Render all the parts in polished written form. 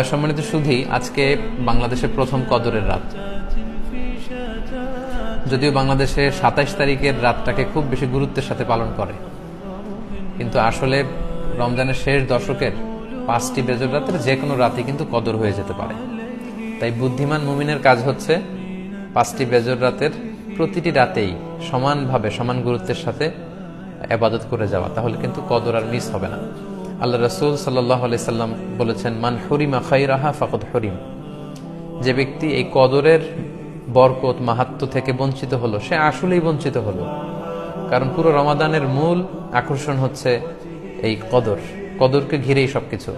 সম্মানিত সুধী, আজকে বাংলাদেশের প্রথম কদরের রাত। যদিও বাংলাদেশে ২৭ তারিখের রাতটাকে খুব বেশি গুরুত্বের সাথে পালন করে, কিন্তু আসলে রমজানের শেষ দশকের ৫টি বেজর রাতের যে কোনো রাতে কিন্তু কদর হয়ে যেতে পারে। তাই বুদ্ধিমান মুমিনের কাজ হচ্ছে ৫টি বেজর রাতের প্রতিটি রাতেই সমানভাবে সমান গুরুত্বের সাথে ইবাদত করে যাওয়া, তাহলে কিন্তু কদর আর মিস হবে না। আল্লাহ রাসূল সাল্লাল্লাহু আলাইহি সাল্লাম বলেছেন, মান হুরিমা খায়রাহা ফাকাদ হুরিম। যে ব্যক্তি এই কদরের বরকত মাহাত্ম্য থেকে বঞ্চিত হলো, সে আসলেই বঞ্চিত হলো। কারণ পুরো রমাদানের মূল আকর্ষণ হচ্ছে এই কদরকে ঘিরেই সবকিছু।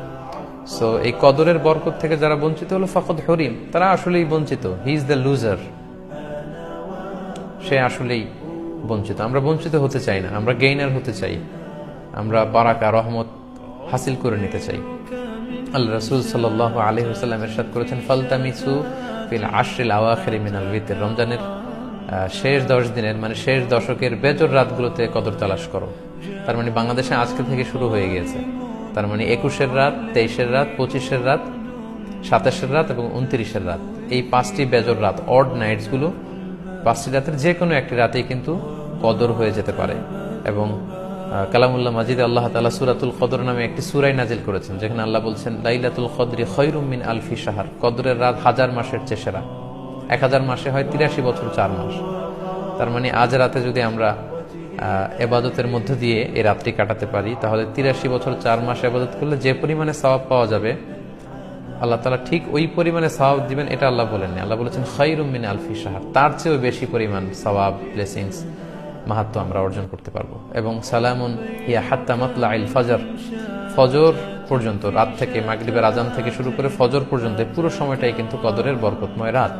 সো এই কদরের বরকত থেকে যারা বঞ্চিত হলো, ফাকাদ হুরিম, তারা আসলেই বঞ্চিত। হি ইজ দ্য লুজার, সে আসলেই বঞ্চিত। আমরা বঞ্চিত হতে চাই না, আমরা গেইনার হতে চাই, আমরা বারাকা রহমত হাসিল করে নিতে চাই। আল্লাহ রাসূল সাল্লাল্লাহু আলাইহি ওয়াসাল্লাম ইরশাদ করেছেন, ফালতামিসু ফিল আশরিল আওয়াখিরি মিনাল বিতর। রমজানের শেষ ১০ দিনের, মানে শেষ দশকের বেজর রাতগুলোতে কদর তালাশ করো। তার মানে বাংলাদেশে আজকে থেকে শুরু হয়ে গিয়েছে। তার মানে ২১-এর রাত, ২৩-এর রাত, ২৫-এর রাত, ২৭-এর রাত এবং ২৯-এর রাত, এই ৫টি বেজর রাত, অড নাইটসগুলো, ৫টি রাতের যে কোনো একটি রাতেই কিন্তু কদর হয়ে যেতে পারে। এবং কালামুল্লাহ মাজিদে আল্লাহ তাআলা সূরাতুল কদর নামে একটি সূরা নাজিল করেছেন, যেখানে আল্লাহ বলছেন, লাইলাতুল কদরি খায়রুম মিন আলফি শাহর। কদরের রাত ১০০০ মাসের চেয়ে সেরা। ১০০০ মাসে হয় ৮৩ বছর ৪ মাস। তার মানে আজ রাতে যদি আমরা ইবাদতের মধ্য দিয়ে এই রাতটি কাটাতে পারি, তাহলে ৮৩ বছর ৪ মাস ইবাদত করলে যে পরিমাণে সওয়াব পাওয়া যাবে, আল্লাহ তাআলা ঠিক ওই পরিমাণে সওয়াব দিবেন, এটা আল্লাহ বলেননি। আল্লাহ বলেছেন খায়রুম মিন আলফি শাহর, তার চেয়েও বেশি পরিমাণ সওয়াব, ব্লেসিংস, মাহাত্ম আমরা অর্জন করতে পারবো। এবং সালামুন হিয়া হাত্তা মাতলাইল ফজর, ফজর পর্যন্ত, রাত থেকে মাগরিবের আজান থেকে শুরু করে ফজর পর্যন্ত পুরো সময়টাই কিন্তু কদরের বরকতময় রাত।